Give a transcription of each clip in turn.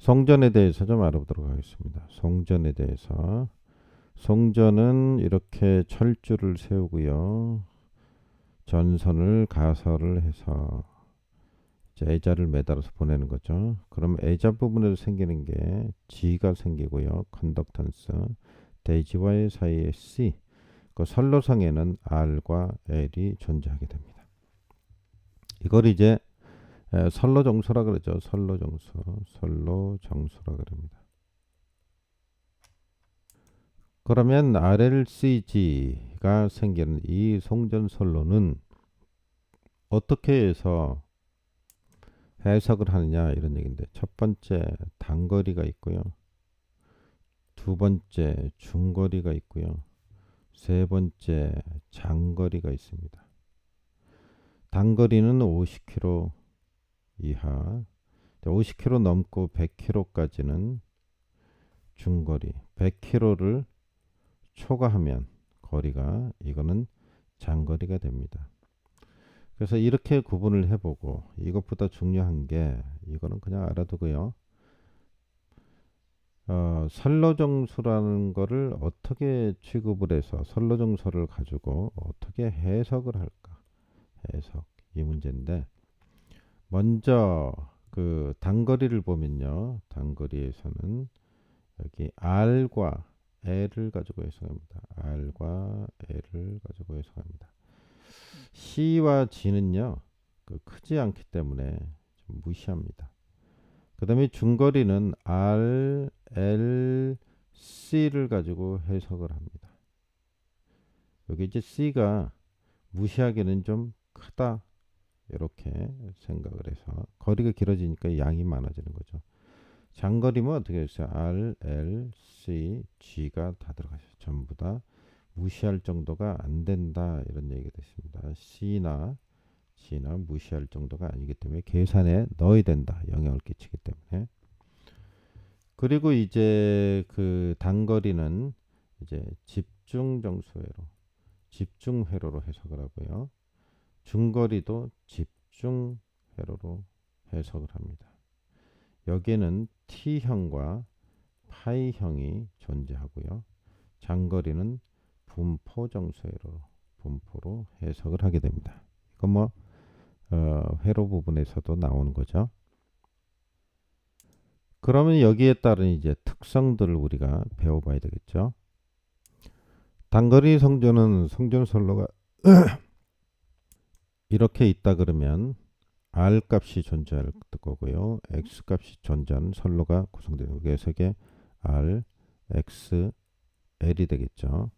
송전에 대해서 좀 알아보도록 하겠습니다. 송전에 대해서. 송전은 이렇게 철주를 세우고요. 전선을 가설을 해서 이제 애자를 매달아서 보내는 거죠. 그럼 애자 부분에서 생기는 게 G가 생기고요. 컨덕턴스, 대지와의 사이에 C, 그 선로상에는 R과 L이 존재하게 됩니다. 이걸 이제 선로정수라 그러죠. 선로정수라 그럽니다. 그러면 RLCG가 생기는 이 송전선로는 어떻게 해서 해석을 하느냐 이런 얘기인데, 첫 번째 단거리가 있고요. 두 번째 중거리가 있고요. 세 번째 장거리가 있습니다. 단거리는 50km 이하, 50km 넘고 100km까지는 중거리, 100km를 초과하면 거리가 이거는 장거리가 됩니다. 그래서 이렇게 구분을 해보고, 이것보다 중요한 게 이거는 그냥 알아두고요. 선로정수라는 거를 어떻게 취급을 해서 선로정수를 가지고 어떻게 해석을 할까? 해석, 이 문제인데, 먼저 그 단거리를 보면요. 단거리에서는 여기 R과 L을 가지고 해석합니다. R과 L을 가지고 해석합니다. C와 G는요, 크지 않기 때문에 좀 무시합니다. 그 다음에 중거리는 R, L, C를 가지고 해석을 합니다. 여기 이제 C가 무시하기는 좀 크다, 이렇게 생각을 해서 거리가 길어지니까 양이 많아지는 거죠. 장거리면 어떻게 했어요? R, L, C, G가 다 들어가죠. 전부 다 무시할 정도가 안 된다, 이런 얘기가 됐습니다. C나 G나 무시할 정도가 아니기 때문에 계산에 넣어야 된다. 영향을 끼치기 때문에. 그리고 이제 그 단거리는 이제 집중회로로 해석을 하고요. 중거리도 집중회로로 해석을 합니다. 여기에는 T형과 파이형이 존재하고요. 장거리는 분포로 해석을 하게 됩니다. 이건 뭐 회로 부분에서도 나오는 거죠. 그러면 여기에 따른 이제 특성들을 우리가 배워봐야 되겠죠. 단거리 성전은 성전선로가 이렇게 있다 그러면 R 값이 존재할 거고요. X 값이 존재하는 선로가 구성되는, 그래서 이게 R, X, L이 되겠죠.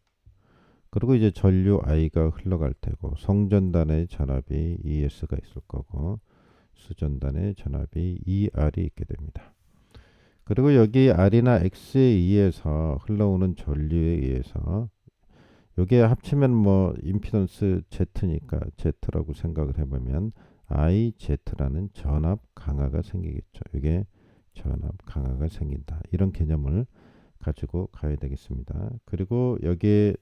그리고 이제 전류 I가 흘러갈 테고, 성전단의 전압이 ES가 있을 거고, 수전단의 전압이 ER이 있게 됩니다. 그리고 여기 R이나 X에 의해서 흘러오는 전류에 의해서, 여기에 합치면 뭐 임피던스 Z니까 Z라고 생각을 해보면 IZ라는 전압 강화가 생기겠죠. 이게 전압 강화가 생긴다, 이런 개념을 가지고 가야 되겠습니다. 그리고 여기에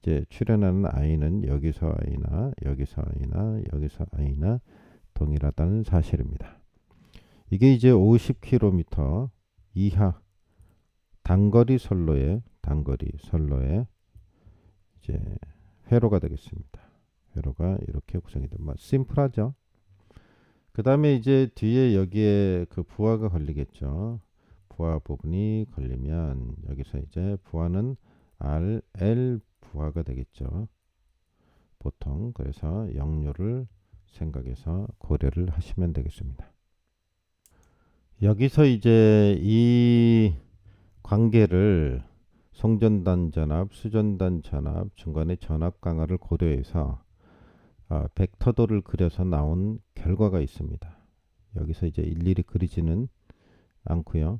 이제 출현하는 I는 여기서 I나 여기서 I나 여기서 I나 동일하다는 사실입니다. 이게 이제 50km 이하 단거리 선로의 이제 회로가 되겠습니다. 회로가 이렇게 구성이 됩니다. 심플하죠. 그 다음에 이제 뒤에 여기에 그 부하가 걸리겠죠. 부하 부분이 걸리면 여기서 이제 부하는 R, L 부하가 되겠죠. 보통 그래서 역류를 생각해서 고려를 하시면 되겠습니다. 여기서 이제 이 관계를 송전단 전압, 수전단 전압, 중간에 전압 강화를 고려해서 벡터도를 그려서 나온 결과가 있습니다. 여기서 이제 일일이 그리지는 않고요.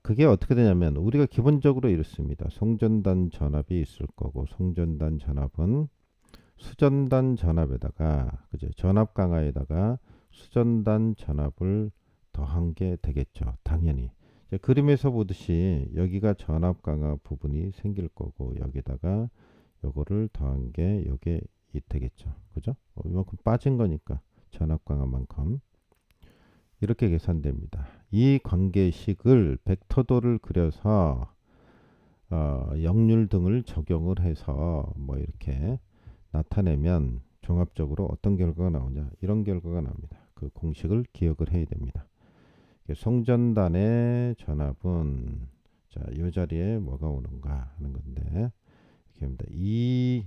그게 어떻게 되냐면 우리가 기본적으로 이렇습니다. 송전단 전압이 있을 거고, 송전단 전압은 수전단 전압에다가 그죠? 전압 강화에다가 수전단 전압을 더한 게 되겠죠. 당연히. 그림에서 보듯이 여기가 전압 강화 부분이 생길 거고, 여기다가 요거를 더한 게 요게 이 되겠죠. 그죠? 이만큼 빠진 거니까 전압 강화만큼. 이렇게 계산됩니다. 이 관계식을 벡터도를 그려서 역률 등을 적용을 해서 뭐 이렇게 나타내면 종합적으로 어떤 결과가 나오냐, 이런 결과가 나옵니다. 그 공식을 기억을 해야 됩니다. 송전단의 전압은 자, 이 자리에 뭐가 오는가 하는 건데 이렇게 합니다. 이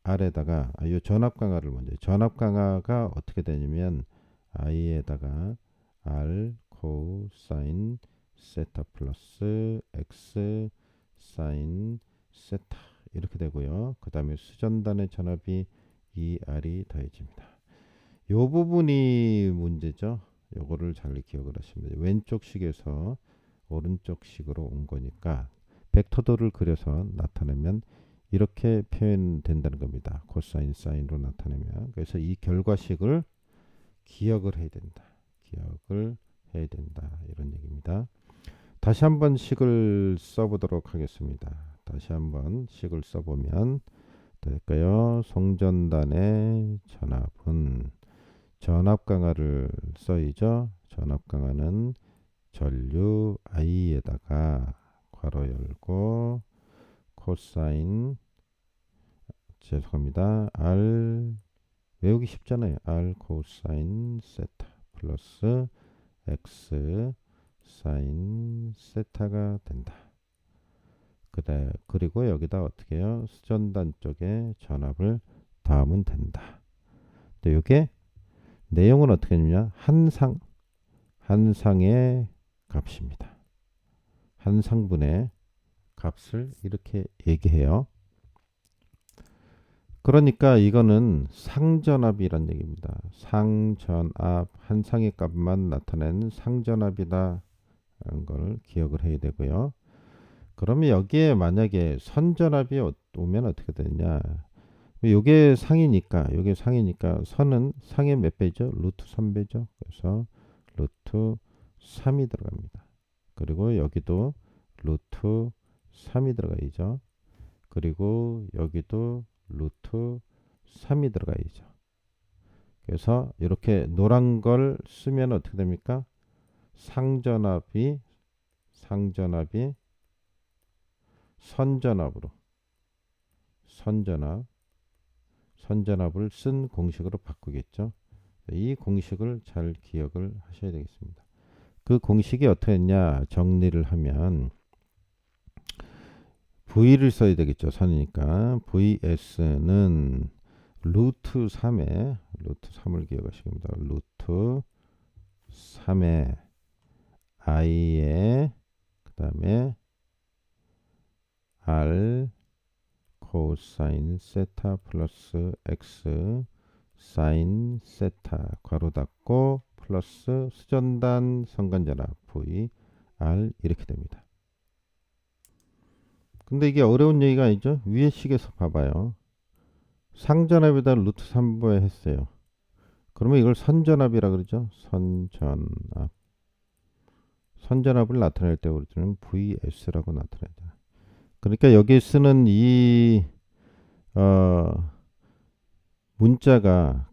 R에다가 이 전압 강화를 먼저, 전압 강화가 어떻게 되냐면 I에다가 R 코사인 세타 플러스 X 사인 세타 이렇게 되고요. 그 다음에 수전단의 전압이 2R이 더해집니다. 요 부분이 문제죠. 요거를 잘 기억을 하시면 돼요. 왼쪽 식에서 오른쪽 식으로 온 거니까 벡터도를 그려서 나타내면 이렇게 표현된다는 겁니다. 코사인 사인으로 나타내면. 그래서 이 결과식을 기억을 해야 된다. 기억을 해야 된다. 이런 얘기입니다. 다시 한번 식을 써보도록 하겠습니다. 다시 한번 식을 써보면 될까요? 송전단의 전압은 전압 강화를 써이죠. 전압 강화는 전류 I에다가 괄호 열고 코사인 죄송합니다. R 외우기 쉽잖아요. R 코사인 세타 플러스 X 사인 세타가 된다. 그리고 여기다 어떻게 해요? 수전단 쪽에 전압을 더하면 된다. 근데 이게 내용은 어떻게 되냐? 한상의 값입니다. 한상분의 값을 이렇게 얘기해요. 그러니까 이거는 상전압이란 얘기입니다. 상전압, 한상의 값만 나타내는 상전압이다 라는 걸 기억을 해야 되고요. 그러면 여기에 만약에 선전압이 오면 어떻게 되느냐? 요게 상이니까 선은 상의 몇 배죠? 루트 3배죠. 그래서 루트 3이 들어갑니다. 그리고 여기도 루트 3이 들어가야죠. 그리고 여기도 루트 3이 들어가야죠. 그래서 이렇게 노란 걸 쓰면 어떻게 됩니까? 상전압이 선전압을 쓴 공식으로 바꾸겠죠. 이 공식을 잘 기억을 하셔야 되겠습니다. 그 공식이 어떻게 했냐 정리를 하면 V를 써야 되겠죠. 선이니까 VS는 루트 3을 기억하시면 됩니다. 루트 3의 I에 그 다음에 R 코사인 세타 플러스 X 사인 세타 괄호 닫고 플러스 수전단 성간전압 V R 이렇게 됩니다. 근데 이게 어려운 얘기가 아니죠. 위에 식에서 봐봐요. 상전압에다 루트 3배 했어요. 그러면 이걸 선전압이라 그러죠. 선전압을 나타낼 때 우리는 VS라고 나타내죠. 그러니까 여기 쓰는 이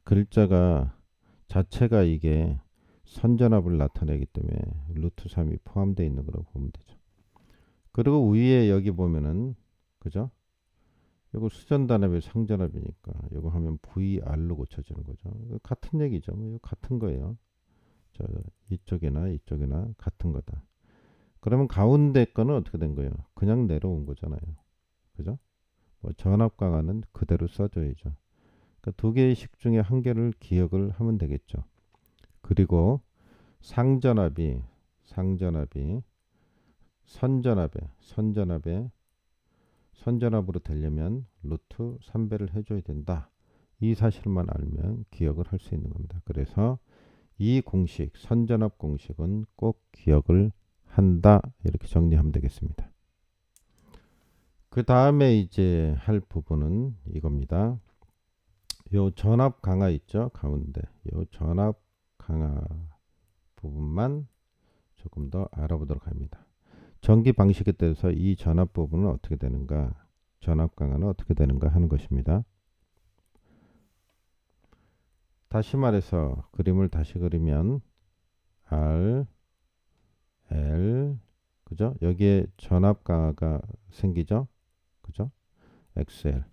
글자가 자체가 이게 선전압을 나타내기 때문에 루트 3이 포함되어 있는 거라고 보면 되죠. 그리고 위에 여기 보면은 그죠? 이거 수전단압이 상전압이니까 이거 하면 VR로 고쳐지는 거죠. 같은 얘기죠. 뭐 같은 거예요. 저 이쪽이나 같은 거다. 그러면 가운데 거는 어떻게 된 거예요? 그냥 내려온 거잖아요. 그죠? 뭐 전압 강화는 그대로 써줘야죠. 그러니까 두 개의 식 중에 한 개를 기억을 하면 되겠죠. 그리고 상전압이 선전압으로 되려면 루트 3배를 해줘야 된다. 이 사실만 알면 기억을 할 수 있는 겁니다. 그래서 이 공식, 선전압 공식은 꼭 기억을 한다. 이렇게 정리하면 되겠습니다. 그 다음에 이제 할 부분은 이겁니다. 요 전압 강화 있죠? 가운데. 요 전압 강화 부분만 조금 더 알아보도록 합니다. 전기 방식에 따라서 이 전압 부분은 어떻게 되는가, 전압 강화는 어떻게 되는가 하는 것입니다. 다시 말해서 그림을 다시 그리면 R, L, 그죠? 여기에 전압 강하가 생기죠? 그죠? XL.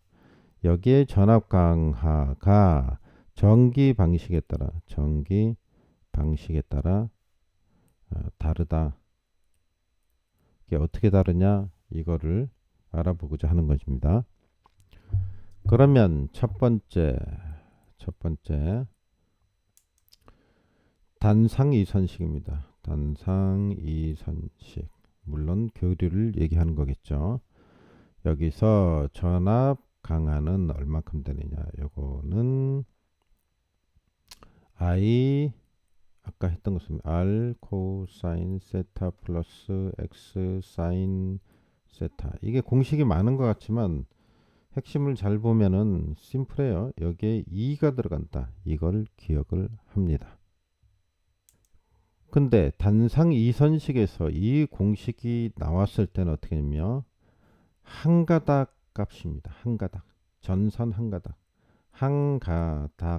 여기에 전압 강하가 전기 방식에 따라 다르다. 이게 어떻게 다르냐? 이거를 알아보고자 하는 것입니다. 그러면 첫 번째 단상 이선식입니다. 단상 이선식. 물론 교류를 얘기하는 거겠죠. 여기서 전압 강하는 얼마큼 되느냐? 요거는 I 아까 했던 것입니다. R 코사인 세타 플러스 X 사인 세타. 이게 공식이 많은 것 같지만 핵심을 잘 보면은 심플해요. 여기에 2가 들어간다. 이걸 기억을 합니다. 근데 단상 이선식에서 이 공식이 나왔을 때는 어떻게 되냐면 한 가닥 값입니다. 한 가닥. 전선 한 가닥. 한 가닥당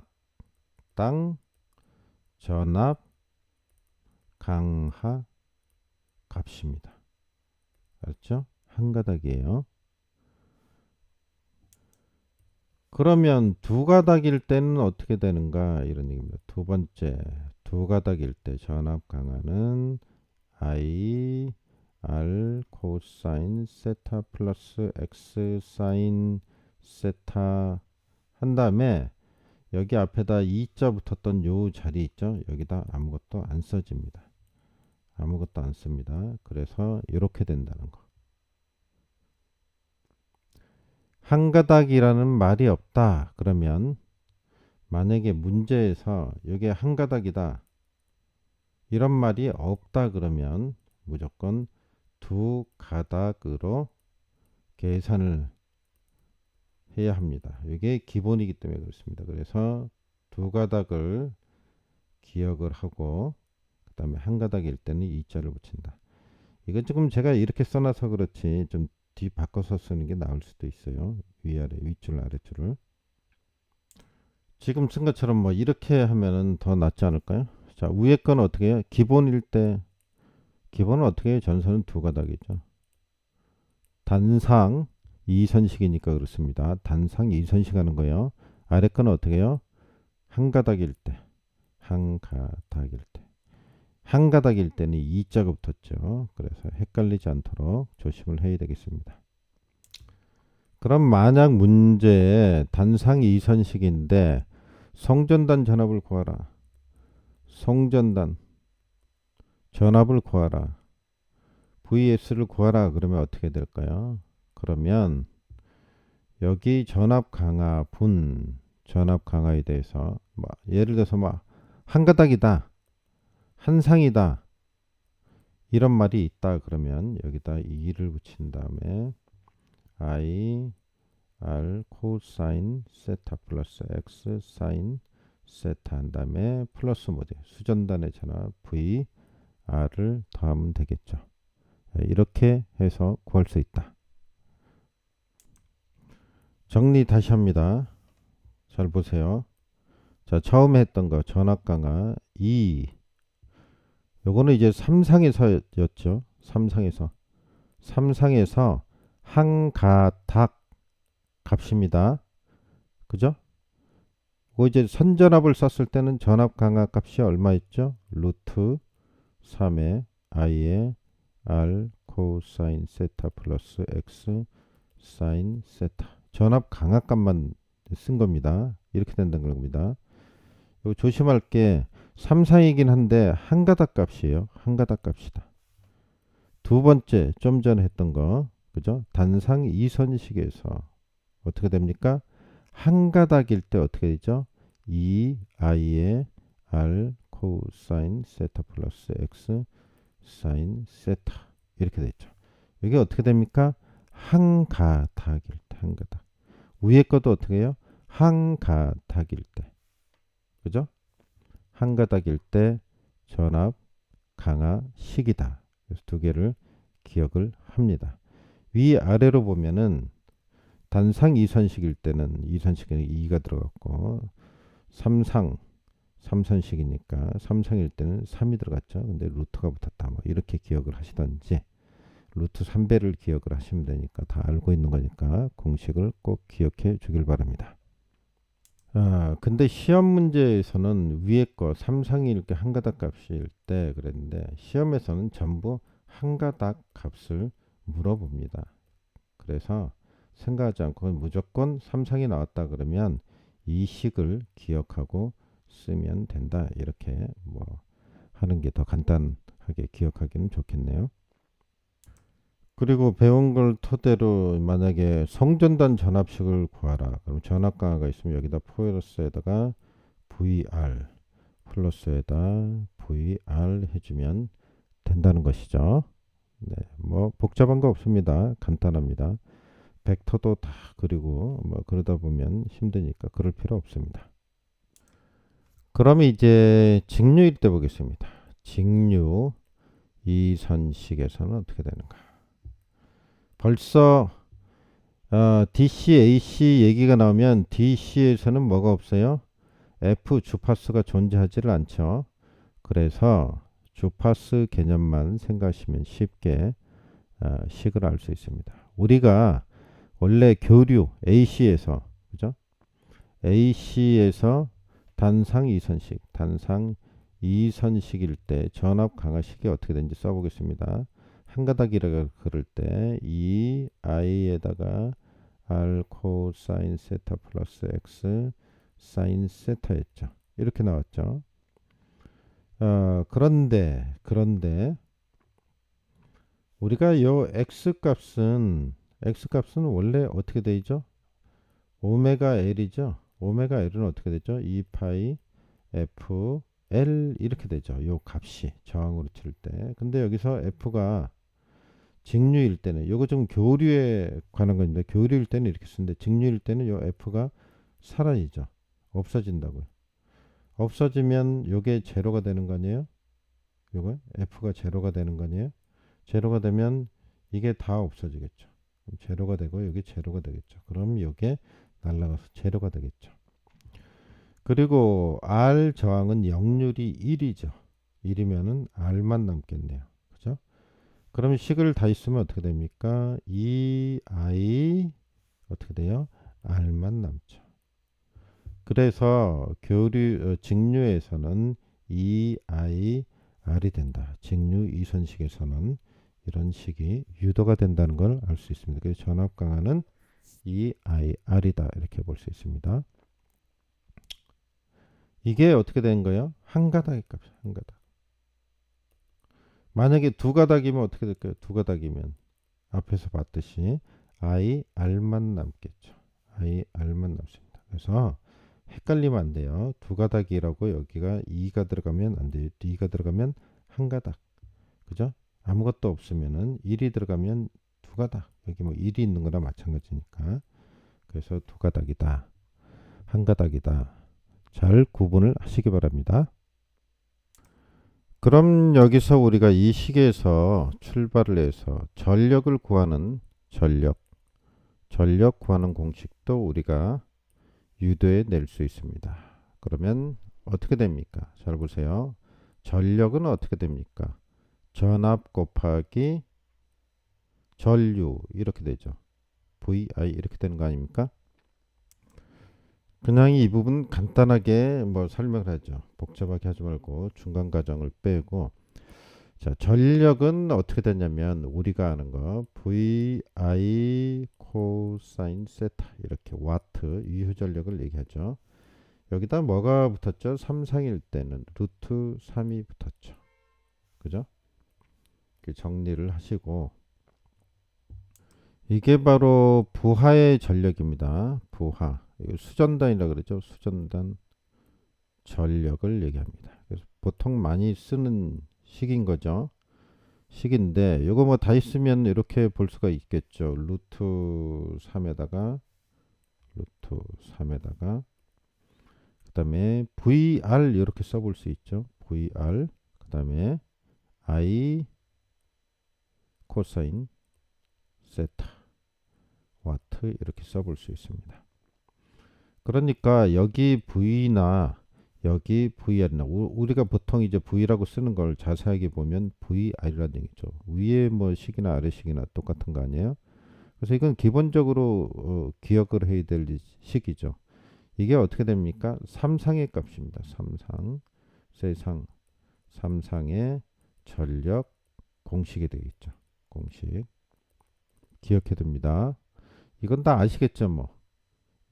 전압 강하 값입니다. 알았죠? 한 가닥이에요. 그러면 두 가닥일 때는 어떻게 되는가 이런 얘기입니다. 두 번째, 두 가닥일 때 전압 강하는 I R 코사인 세타 플러스 X 사인 세타 한 다음에 여기 앞에다 2자 붙었던 요 자리 있죠? 여기다 아무것도 안 써집니다. 아무것도 안 씁니다. 그래서 이렇게 된다는 거. 한 가닥이라는 말이 없다. 그러면 만약에 문제에서 여기에 한 가닥이다. 이런 말이 없다 그러면 무조건 두 가닥으로 계산을 해야 합니다. 이게 기본이기 때문에 그렇습니다. 그래서 두 가닥을 기억을 하고 그 다음에 한 가닥일 때는 이자를 붙인다. 이건 지금 제가 이렇게 써놔서 그렇지 좀 뒤 바꿔서 쓰는 게 나을 수도 있어요. 위아래 윗줄 아래줄을 지금 쓴 것처럼 뭐 이렇게 하면은 더 낫지 않을까요? 자, 위에 건 어떻게 해요? 기본일 때 기본은 어떻게 해요? 전선은 두 가닥이죠. 단상 이선식이니까 그렇습니다. 단상 이선식 하는 거예요. 아래 거는 어떻게 해요? 한 가닥일 때. 한 가닥일 때. 한 가닥일 때는 이자가 붙었죠. 그래서 헷갈리지 않도록 조심을 해야 되겠습니다. 그럼 만약 문제에 단상 이선식인데 성전단 전압을 구하라. 성전단 전압을 구하라. VS를 구하라. 그러면 어떻게 될까요? 그러면 여기 전압 강화에 대해서 예를 들어서 한 가닥이다. 한 상이다. 이런 말이 있다. 그러면 여기다 2를 붙인 다음에 I R 코사인 세타 플러스 X 사인 세타 한 다음에 플러스 수전단의 전압 V R을 더하면 되겠죠. 이렇게 해서 구할 수 있다. 정리 다시 합니다. 잘 보세요. 자, 처음에 했던 거 전압 강화 2. 요거는 이제 3상에서였죠. 3상에서 한 가닥 값입니다. 그죠? 이제 선전압을 썼을 때는 전압 강화 값이 얼마였죠? 루트 3의 i의 r 코사인 세타 플러스 x 사인 세타. 전압 강화 값만 쓴 겁니다. 이렇게 된다는 겁니다. 이거 조심할 게 3상이긴 한데 한 가닥 값이에요. 한 가닥 값이다. 두 번째 좀 전에 했던 거 그죠? 단상 이선식에서 어떻게 됩니까? 한 가닥일 때 어떻게 되죠? 2i의 r 코사인 세타 플러스 x 사인 세타 이렇게 되죠. 이게 어떻게 됩니까? 한 가닥일 때 한 가닥. 위에 것도 어떻게 해요? 한 가닥일 때. 그죠? 한 가닥일 때 전압 강화 식이다. 그래서 두 개를 기억을 합니다. 위아래로 보면은 단상 이선식일 때는 이선식에는 2가 들어갔고 3상 삼선식이니까 삼성일 때는 3이 들어갔죠. 근데 루트가 붙었다. 뭐 이렇게 기억을 하시던지 루트 3배를 기억을 하시면 되니까 다 알고 있는 거니까 공식을 꼭 기억해 주길 바랍니다. 근데 시험 문제에서는 위에 거 삼상이 이렇게 한 가닥 값일 때 그랬는데 시험에서는 전부 한 가닥 값을 물어봅니다. 그래서 생각하지 않고 무조건 삼상이 나왔다 그러면 이 식을 기억하고 쓰면 된다. 이렇게 뭐 하는 게 더 간단하게 기억하기는 좋겠네요. 그리고 배운 걸 토대로 만약에 성전단 전압식을 구하라. 그럼 전압 강화가 있으면 여기다 플러스에다가 VR 플러스에다 VR 해주면 된다는 것이죠. 네, 뭐 복잡한 거 없습니다. 간단합니다. 벡터도 다 그리고 뭐 그러다 보면 힘드니까 그럴 필요 없습니다. 그러면 이제 직류일 때 보겠습니다. 직류 이선식에서는 어떻게 되는가? 벌써 DC, AC 얘기가 나오면 DC에서는 뭐가 없어요? F 주파수가 존재하지를 않죠. 그래서 주파수 개념만 생각하시면 쉽게 식을 알 수 있습니다. 우리가 원래 교류 AC에서 그죠? AC에서 단상 이선식, 단상 이선식일 때 전압 강화식이 어떻게 되는지 써보겠습니다. 한 가닥이라고 그럴 때 이 i에다가 r 코사인 세타 플러스 x 사인 세타였죠. 이렇게 나왔죠. 그런데 우리가 요 x 값은 원래 어떻게 되죠? 오메가 l이죠. 오메가 l은 어떻게 되죠? 2파이 f l 이렇게 되죠. 요 값이 저항으로 칠 때. 근데 여기서 f가 직류일 때는 요거 좀 교류에 관한 건데 교류일 때는 이렇게 쓰는데 직류일 때는 요 f가 사라지죠. 없어진다고요. 없어지면 요게 제로가 되는 거 아니에요? 요거 f가 제로가 되는 거 아니에요? 제로가 되면 이게 다 없어지겠죠. 그럼 제로가 되고 여기 제로가 되겠죠. 그럼 요게 날라가서 제로가 되겠죠. 그리고 R 저항은 역률이 1이죠. 1이면은 R만 남겠네요. 그죠? 그럼 식을 다 있으면 어떻게 됩니까? 2I 어떻게 돼요? R만 남죠. 그래서 직류에서는 2I R이 된다. 직류 이선식에서는 이런 식이 유도가 된다는 걸 알 수 있습니다. 그래서 전압 강화는 2I R이다. 이렇게 볼 수 있습니다. 이게 어떻게 된 거예요? 한 가닥의 값이에요. 한 가닥. 만약에 두 가닥이면 어떻게 될까요? 두 가닥이면 앞에서 봤듯이 I R만 남겠죠. I R만 남습니다. 그래서 헷갈리면 안 돼요. 두 가닥이라고 여기가 2가 들어가면 안 돼요. 2가 들어가면 한 가닥. 그죠? 아무것도 없으면은 1이 들어가면 두 가닥. 여기 뭐 1이 있는 거나 마찬가지니까. 그래서 두 가닥이다. 한 가닥이다. 잘 구분을 하시기 바랍니다. 그럼 여기서 우리가 이 식에서 출발을 해서 전력을 구하는 전력 구하는 공식도 우리가 유도해 낼 수 있습니다. 그러면 어떻게 됩니까? 잘 보세요. 전력은 어떻게 됩니까? 전압 곱하기 전류 이렇게 되죠. VI 이렇게 되는 거 아닙니까? 그냥 이 부분 간단하게 뭐 설명을 하죠. 복잡하게 하지 말고 중간 과정을 빼고 자 전력은 어떻게 되냐면 우리가 아는 거 VI 코사인 세타 이렇게 와트 유효전력을 얘기하죠. 여기다 뭐가 붙었죠? 삼상일 때는 루트 3이 붙었죠. 그죠? 정리를 하시고 이게 바로 부하의 전력입니다. 부하. 수전단이라 그러죠. 수전단 전력을 얘기합니다. 그래서 보통 많이 쓰는 식인 거죠. 식인데 이거 뭐 다 있으면 이렇게 볼 수가 있겠죠. 루트 3에다가 그다음에 VR 이렇게 써볼 수 있죠. VR 그다음에 I 코사인 세타 와트 이렇게 써볼 수 있습니다. 그러니까 여기 V나 여기 VR이나 우리가 보통 이제 V라고 쓰는 걸 자세하게 보면 VR이라는 얘기죠. 위에 뭐 식이나 아래 식이나 똑같은 거 아니에요? 그래서 이건 기본적으로 기억을 해야 될 식이죠. 이게 어떻게 됩니까? 삼상의 값입니다. 삼상, 세상, 삼상의 전력 공식이 되겠죠. 공식 기억해 둡니다. 이건 다 아시겠죠, 뭐.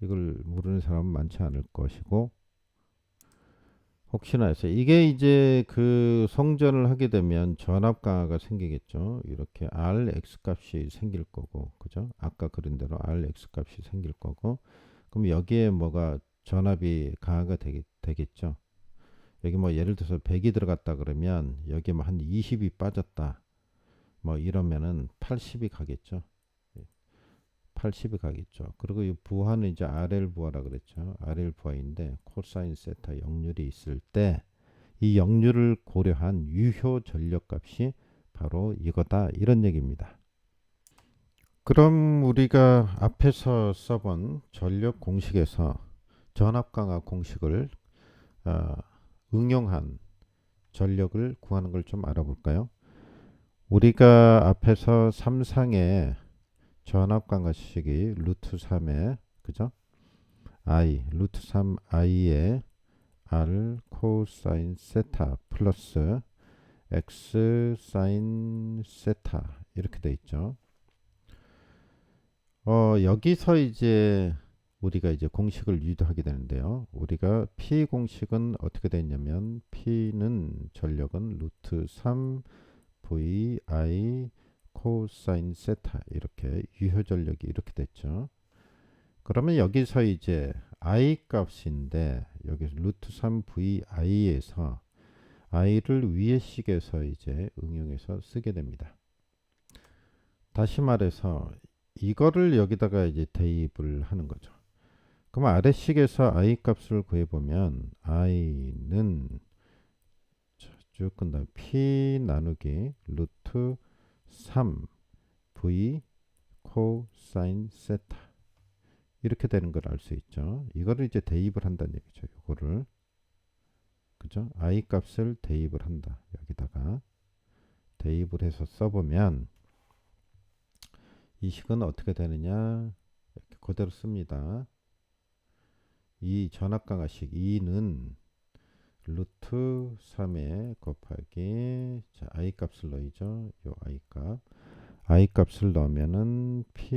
이걸 모르는 사람은 많지 않을 것이고 혹시나 해서 이게 이제 그 성전을 하게 되면 전압 강화가 생기겠죠. 이렇게 Rx 값이 생길 거고, 그죠? 아까 그린 대로 Rx 값이 생길 거고, 그럼 여기에 뭐가 전압이 강화가 되겠죠. 여기 뭐 예를 들어서 100이 들어갔다 그러면 여기 뭐 한 20이 빠졌다. 뭐 이러면은 80이 가겠죠. 80이 가겠죠. 그리고 이 부하는 이제 RL 부하라 그랬죠. RL 부하인데 코사인 세타 역률이 있을 때 이 역률을 고려한 유효 전력값이 바로 이거다 이런 얘기입니다. 그럼 우리가 앞에서 써본 전력 공식에서 전압 강화 공식을 어, 응용한 전력을 구하는 걸 좀 알아볼까요? 우리가 앞에서 삼상의 전압 강화식이 루트 3에 그죠? I 루트 3 i의 r 코사인 세타 플러스 x 사인 세타 이렇게 돼 있죠. 여기서 이제 우리가 이제 공식을 유도하게 되는데요. 우리가 P 공식은 어떻게 됐냐면 P는 전력은 루트 3 VI 코사인 세타 이렇게 유효 전력이 이렇게 됐죠. 그러면 여기서 이제 I 값인데 여기서 루트 3 VI에서 I를 위의 식에서 이제 응용해서 쓰게 됩니다. 다시 말해서 이거를 여기다가 이제 대입을 하는 거죠. 그럼 아래식에서 I 값을 구해보면 I는 쭉 끝나 P 나누기 루트 3 V 코사인 세타 이렇게 되는 걸 알 수 있죠. 이거를 이제 대입을 한다는 얘기죠. 이거를 그죠? I 값을 대입을 한다. 여기다가 대입을 해서 써보면 이 식은 어떻게 되느냐 이렇게 그대로 씁니다. 이 전압강화식 2는 루트 3에 곱하기 자, I 값을 넣이죠. 요 I 값을 넣으면은 P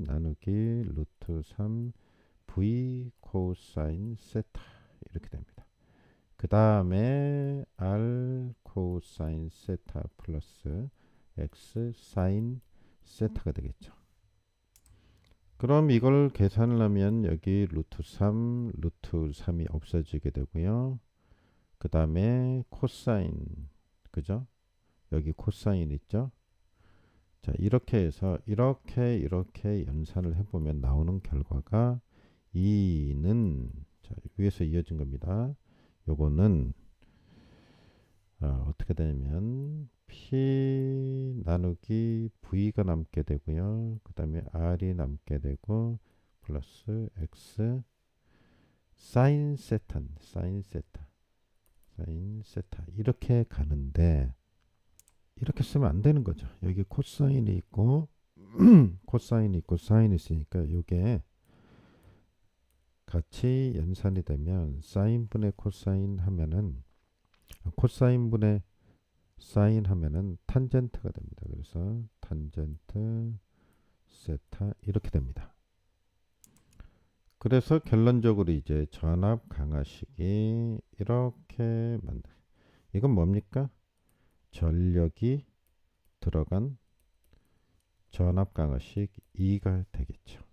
나누기 루트 3 V 코사인 세타 이렇게 됩니다. 그 다음에 R 코사인 세타 플러스 X 사인 세타가 되겠죠. 그럼 이걸 계산을 하면 여기 루트 3이 없어지게 되고요. 그 다음에 코사인 그죠? 여기 코사인 있죠? 자 이렇게 해서 이렇게 연산을 해보면 나오는 결과가 2는 자, 위에서 이어진 겁니다. 요거는 어떻게 되냐면 P 나누기 V가 남게 되고요. 그 다음에 R이 남게 되고 플러스 X 사인 세타 이렇게 가는데 이렇게 쓰면 안 되는 거죠. 여기 코사인이 있고 코사인이 있고 사인이 있으니까 이게 같이 연산이 되면 사인분의 코사인 하면은 코사인분의 사인 하면은 탄젠트가 됩니다. 그래서 탄젠트 세타 이렇게 됩니다. 그래서 결론적으로 이제 전압 강화식이 이렇게 만들. 이건 뭡니까? 전력이 들어간 전압 강화식 2가 되겠죠.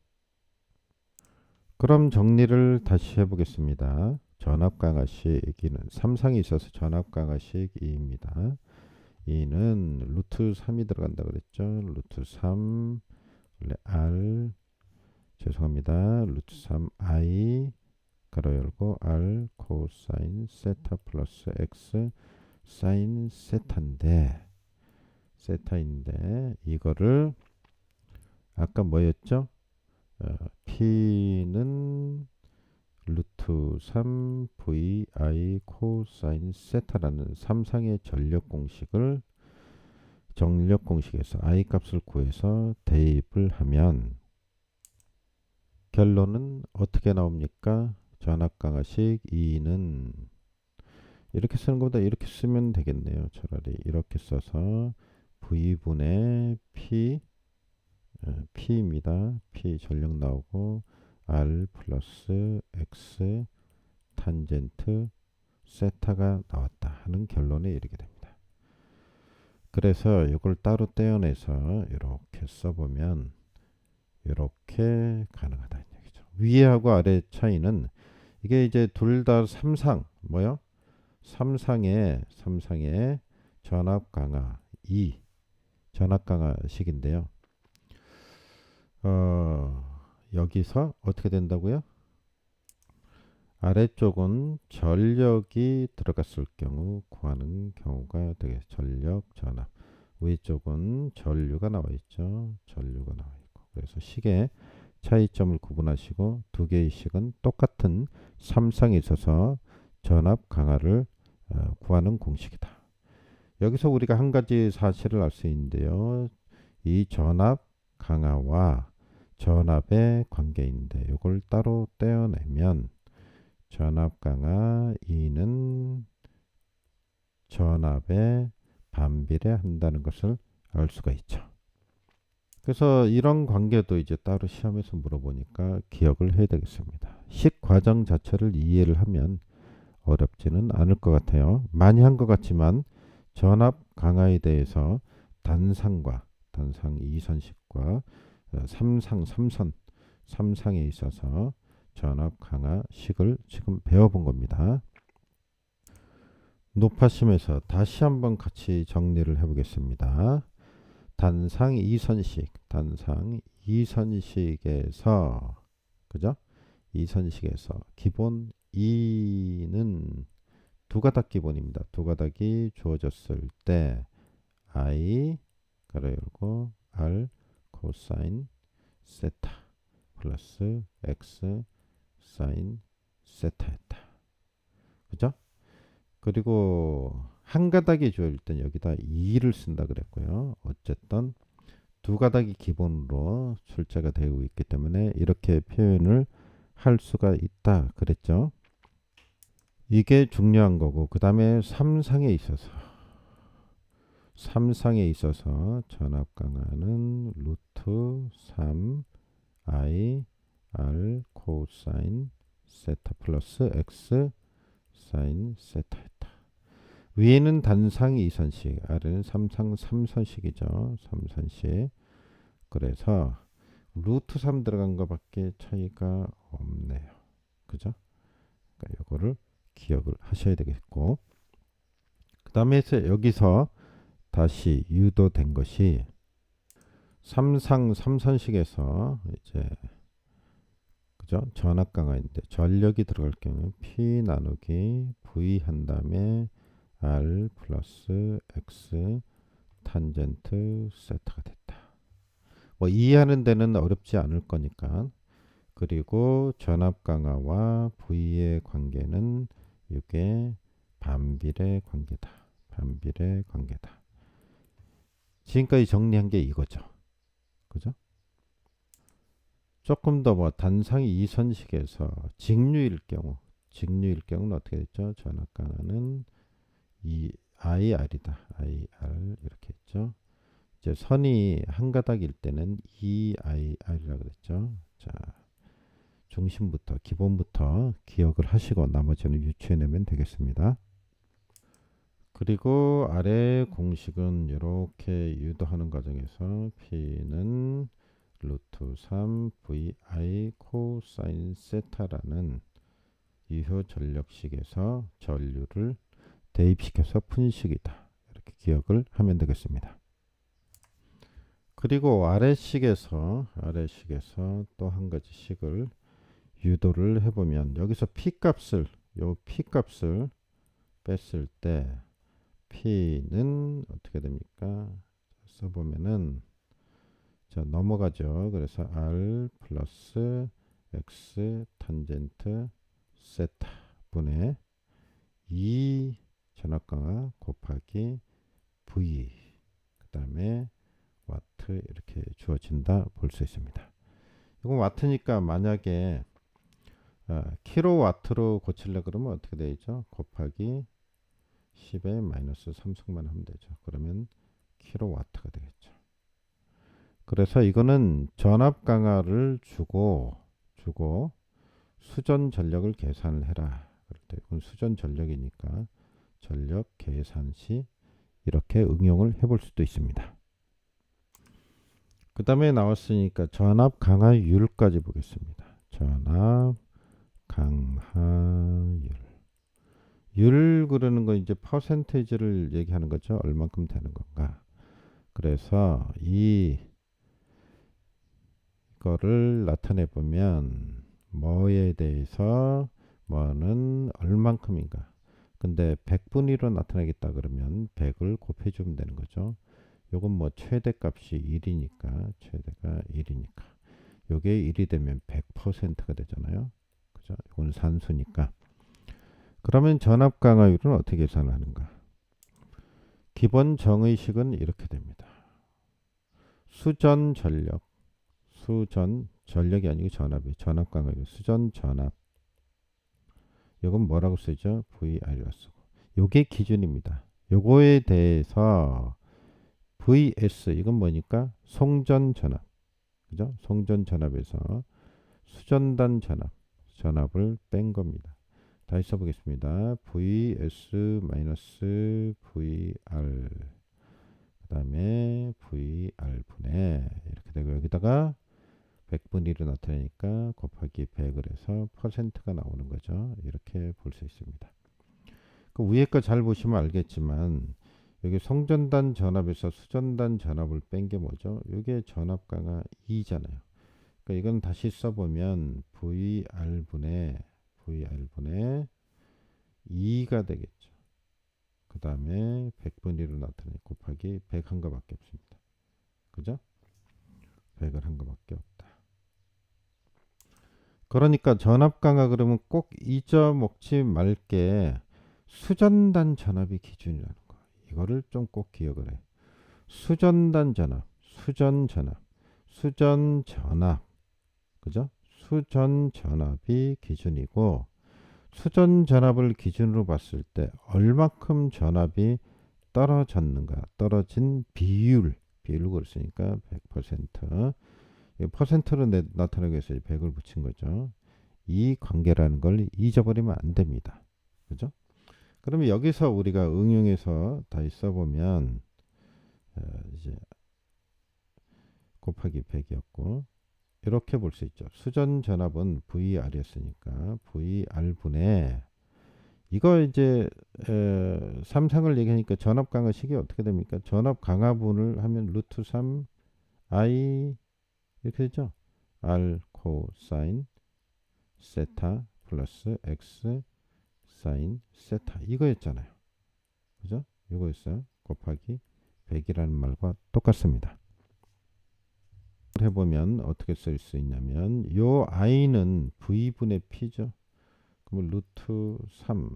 그럼 정리를 다시 해보겠습니다. 전압 강화식 2는 삼상이 있어서 전압 강화식 2입니다. 2는 루트 3이 들어간다 그랬죠. 루트 3 원래 R 죄송합니다. 루트 3 I 가로 열고 R 코사인 세타 플러스 X 사인 세타인데 이거를 아까 뭐였죠? P는 루트 3 vi 코사인 세타라는 삼상의 전력 공식을 정력 공식에서 i 값을 구해서 대입을 하면 결론은 어떻게 나옵니까? 전압강화식 2는 이렇게 쓰는 것보다 이렇게 쓰면 되겠네요. 차라리 이렇게 써서 V분의 P, P입니다. P 전력 나오고 R 플러스 X 탄젠트 세타가 나왔다 하는 결론에 이르게 됩니다. 그래서 이걸 따로 떼어내서 이렇게 써보면 이렇게 가능하다. 얘기죠. 위하고 아래 차이는 이게 이제 둘 다 삼상 뭐요? 삼상의 전압 강화 2 전압 강화식인데요. 여기서 어떻게 된다고요? 아래쪽은 전력이 들어갔을 경우 구하는 경우가 되겠죠. 전력 전압. 위쪽은 전류가 나와 있죠. 전류가 나와 있고. 그래서 식의 차이점을 구분하시고 두 개의 식은 똑같은 삼상에 있어서 전압 강화를 구하는 공식이다. 여기서 우리가 한 가지 사실을 알 수 있는데요. 이 전압 강화와 전압의 관계인데 이걸 따로 떼어내면 전압 강화 2는 전압에 반비례한다는 것을 알 수가 있죠. 그래서 이런 관계도 이제 따로 시험에서 물어보니까 기억을 해야 되겠습니다. 식 과정 자체를 이해를 하면 어렵지는 않을 것 같아요. 많이 한 것 같지만 전압 강화에 대해서 단상 이선식과 삼상에 있어서 전압 강화식을 지금 배워본 겁니다. 높아심에서 다시 한번 같이 정리를 해보겠습니다. 단상 이선식에서 그죠? 이선식에서 기본 2는 두 가닥 기본입니다. 두 가닥이 주어졌을 때 i 가로 열고 r 코사인 세타 플러스 x 사인 세타였다. 그죠? 그리고 한 가닥이 주어질 땐 여기다 2를 쓴다 그랬고요. 어쨌든 두 가닥이 기본으로 출제가 되고 있기 때문에 이렇게 표현을 할 수가 있다 그랬죠. 이게 중요한 거고 그 다음에 삼상에 있어서 전압 강화는 루트 3 i r 코사인 세타 플러스 x 사인 세타였다. 위에는 단상 이선식, 아래는 삼상 삼선식이죠. 삼선식. 그래서 루트 3 들어간 것밖에 차이가 없네요. 그죠? 그러니까 이거를 기억을 하셔야 되겠고 그 다음에 여기서 다시 유도된 것이 삼상 삼선식에서 이제 그죠? 전압 강화인데 전력이 들어갈 경우 P 나누기 V 한 다음에 R 플러스 X 탄젠트 세타가 됐다. 뭐 이해하는 데는 어렵지 않을 거니까. 그리고 전압 강화와 V의 관계는 이게 반비례 관계다. 반비례 관계다. 지금까지 정리한 게 이거죠. 그죠? 조금 더 뭐 단상이 이선식에서 직류일 경우는 어떻게 됐죠? 전압 강화는 이 IR이다. IR 이렇게 했죠. 이제 선이 한 가닥일 때는 EIR이라고 그랬죠. 자, 중심부터 기본부터 기억을 하시고 나머지는 유추해내면 되겠습니다. 그리고 아래 공식은 이렇게 유도하는 과정에서 P는 루트 3 VI 코사인 세타라는 유효 전력식에서 전류를 대입시켜서 푼 식이다. 이렇게 기억을 하면 되겠습니다. 그리고 아래식에서 또 한 가지 식을 유도를 해보면 여기서 P값을 뺐을 때 P는 어떻게 됩니까? 써보면은 자 넘어가죠. 그래서 R 플러스 X 탄젠트 세타 분의 2 전압강하 곱하기 V 그 다음에 와트 이렇게 주어진다 볼 수 있습니다. 이건 와트니까 만약에 킬로와트로 고치려 그러면 어떻게 되죠? 곱하기 10의 마이너스 3승만 하면 되죠. 그러면 킬로와트가 되겠죠. 그래서 이거는 전압 강하를 주고 수전 전력을 계산을 해라. 그럴 때 이건 수전 전력이니까 전력 계산 시 이렇게 응용을 해볼 수도 있습니다. 그 다음에 나왔으니까 전압 강하율까지 보겠습니다. 전압 강하율. 율 그러는 거 이제 퍼센테이지를 얘기하는 거죠. 얼만큼 되는 건가. 그래서 이거를 나타내 보면 뭐에 대해서 뭐는 얼만큼인가. 근데 100분위로 나타내겠다 그러면 100을 곱해주면 되는 거죠. 요건 뭐 최대값이 1이니까 최대가 1이니까 요게 1이 되면 100%가 되잖아요. 그죠? 이건 산수니까. 그러면 전압 강하율은 어떻게 계산하는가? 기본 정의식은 이렇게 됩니다. 수전 전력이 아니고 전압이 전압 강하율 수전 전압. 이건 뭐라고 쓰죠? VR이라고 쓰고. 요게 기준입니다. 요거에 대해서 VS 이건 뭐니까? 송전 전압. 그죠? 송전 전압에서 수전단 전압을 뺀 겁니다. 다시 써보겠습니다. VS-VR 그 다음에 VR 분의 이렇게 되고 여기다가 100분의 1을 나타내니까 곱하기 100을 해서 퍼센트가 나오는 거죠. 이렇게 볼 수 있습니다. 그 위에 거 잘 보시면 알겠지만 여기 송전단 전압에서 수전단 전압을 뺀 게 뭐죠? 이게 전압 강하 2잖아요. 그러니까 이건 다시 써보면 VR분의 2가 되겠죠. 그 다음에 100분의 1로 나타내 곱하기 100 한 거밖에 없습니다. 그죠? 100을 한 거밖에 없다. 그러니까 전압 강하 그러면 꼭 잊어먹지 말게 수전단 전압이 기준이라는 거. 이거를 좀 꼭 기억을 해. 수전단 전압, 수전 전압. 그죠? 수전 전압이 기준이고 수전 전압을 기준으로 봤을 때 얼마큼 전압이 떨어졌는가? 떨어진 비율을 그랬으니까 100%. 퍼센트로 나타내기 위해서 100을 붙인 거죠. 이 관계라는 걸 잊어버리면 안 됩니다. 그죠? 그러면 여기서 우리가 응용해서 다시 써보면 이제 곱하기 100이었고 이렇게 볼 수 있죠. 수전 전압은 VR이었으니까 VR분의 이거 이제 삼상을 얘기하니까 전압 강하식이 어떻게 됩니까? 전압 강하분을 하면 루트 3 I 이렇게 되죠. R 코사인 세타 플러스 X 사인 세타 이거였잖아요. 그죠? 이거였어요. 곱하기 100이라는 말과 똑같습니다. 해보면 어떻게 쓸 수 있냐면 요 i는 v분의 p죠. 그러면 루트 3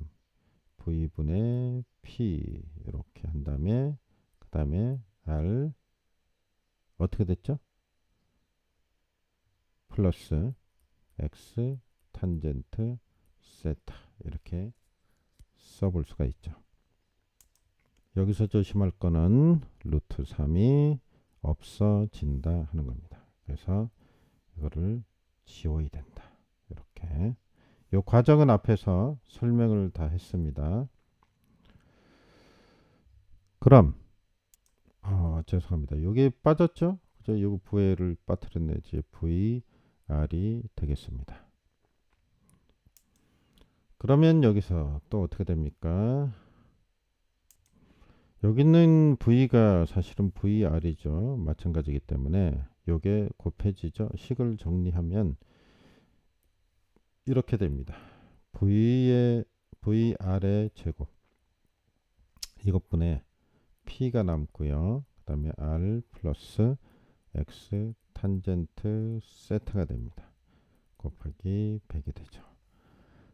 v분의 p 이렇게 한 다음에 그 다음에 r 어떻게 됐죠? 플러스 x 탄젠트 세타 이렇게 써볼 수가 있죠. 여기서 조심할 거는 루트 3이 없어진다 하는 겁니다. 그래서 이거를 지워야 된다. 이렇게 이 과정은 앞에서 설명을 다 했습니다. 그럼 죄송합니다. 여기 빠졌죠? 그죠? 요거 VL을 빠뜨렸네. 이제 VR이 되겠습니다. 그러면 여기서 또 어떻게 됩니까? 여기는 V가 사실은 VR이죠. 마찬가지이기 때문에 요게 곱해지죠. 식을 정리하면 이렇게 됩니다. VR의 제곱 이것분에 P가 남고요. 그 다음에 R 플러스 X 탄젠트 세타가 됩니다. 곱하기 100이 되죠.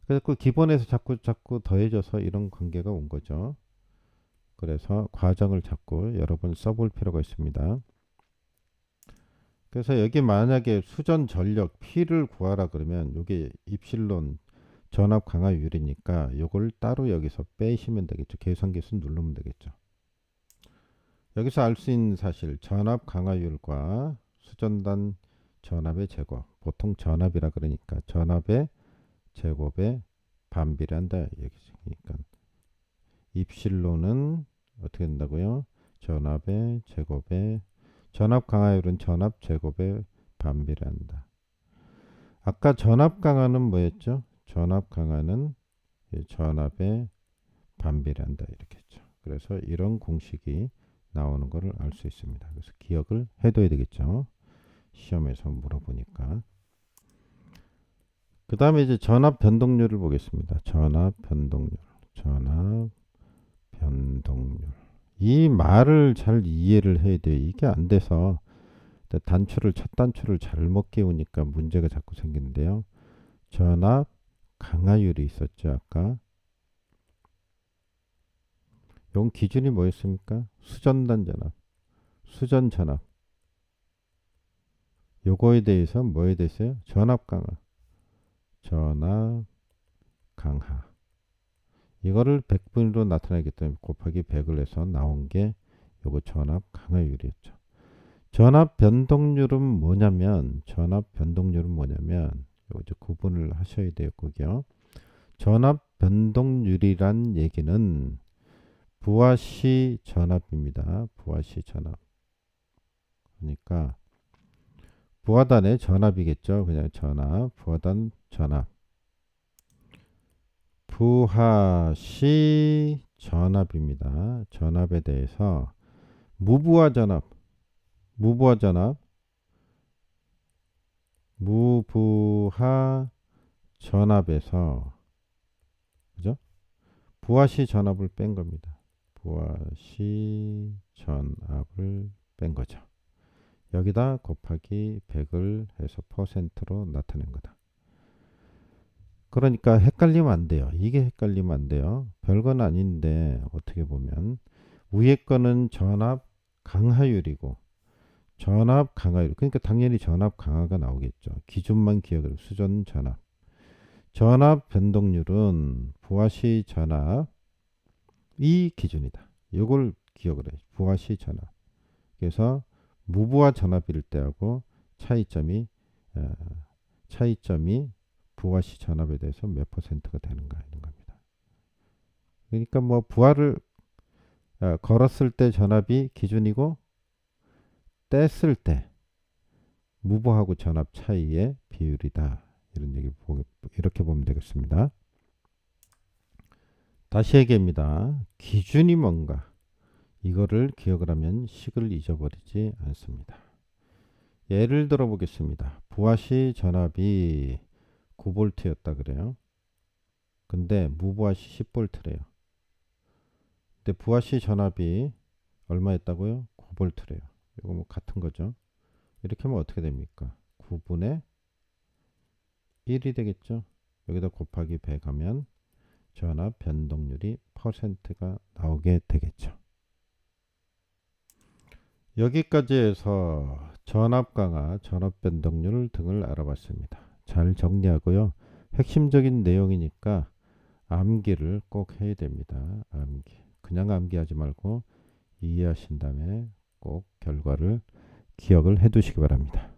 그래서 그 기본에서 자꾸 더해져서 이런 관계가 온 거죠. 그래서 과정을 자꾸 여러 번 써볼 필요가 있습니다. 그래서 여기 만약에 수전 전력 P를 구하라 그러면 이게 입실론 전압 강화율이니까 이걸 따로 여기서 빼시면 되겠죠. 계산기수 누르면 되겠죠. 여기서 알 수 있는 사실 전압 강화율과 수전단 전압의 제곱, 보통 전압이라 그러니까 전압의 제곱에 반비례한다 얘기니까 입실로는 어떻게 된다고요? 전압의 제곱에 전압 강화율은 전압 제곱에 반비례한다. 아까 전압 강화는 뭐였죠? 전압 강화는 전압에 반비례한다 이렇게 했죠. 그래서 이런 공식이 나오는 것을 알 수 있습니다. 그래서 기억을 해둬야 되겠죠. 시험에서 물어보니까. 그 다음에 이제 전압 변동률을 보겠습니다. 전압 변동률. 이 말을 잘 이해를 해야 돼요. 이게 안 돼서 첫 단추를 잘못 깨우니까 문제가 자꾸 생기는데요. 전압 강화율이 있었죠. 아까. 용 기준이 뭐였습니까? 수전단 전압, 수전 전압. 요거에 대해서 뭐에 대해서요? 전압 강화. 전압 강하. 이거를 100분으로 나타내기 때문에 곱하기 100을 해서 나온 게 요거 전압 강화율이었죠. 전압 변동률은 뭐냐면 요거 이제 구분을 하셔야 돼요. 거기요. 전압 변동률이란 얘기는 부하시 전압입니다. 부하시 전압. 그러니까 부하단의 전압이겠죠. 그냥 전압, 부하단 전압. 부하시 전압입니다. 전압에 대해서 무부하 전압, 무부하 전압에서 그죠? 부하시 전압을 뺀 겁니다. 부하시 전압을 뺀 거죠. 여기다 곱하기 100을 해서 퍼센트로 나타낸 거다. 그러니까 헷갈리면 안 돼요. 이게 헷갈리면 안 돼요. 별건 아닌데 어떻게 보면 위에 거는 전압 강하율이고 전압 강하율. 그러니까 당연히 전압 강하가 나오겠죠. 기준만 기억을 수전 전압. 전압 변동률은 부하시 전압 이 기준이다. 이걸 기억을 해. 부하시 전압. 그래서 무부하 전압일 때하고 차이점이 부하시 전압에 대해서 몇 퍼센트가 되는가 하는 겁니다. 그러니까 뭐 부하를 걸었을 때 전압이 기준이고 뗐을 때 무부하고 전압 차이의 비율이다. 이런 얘기 이렇게 보면 되겠습니다. 다시 얘기합니다. 기준이 뭔가 이거를 기억을 하면 식을 잊어버리지 않습니다. 예를 들어 보겠습니다. 부하시 전압이 9V였다 그래요. 근데 무부하시 10V래요. 근데 부하시 전압이 얼마였다고요? 9V래요. 이거 뭐 같은 거죠. 이렇게 하면 어떻게 됩니까? 9분의 1이 되겠죠. 여기다 곱하기 100 하면 전압 변동률이 퍼센트가 나오게 되겠죠. 여기까지 해서 전압 강화, 전압 변동률 등을 알아봤습니다. 잘 정리하고요. 핵심적인 내용이니까 암기를 꼭 해야 됩니다. 암기. 그냥 암기하지 말고 이해하신 다음에 꼭 결과를 기억을 해 두시기 바랍니다.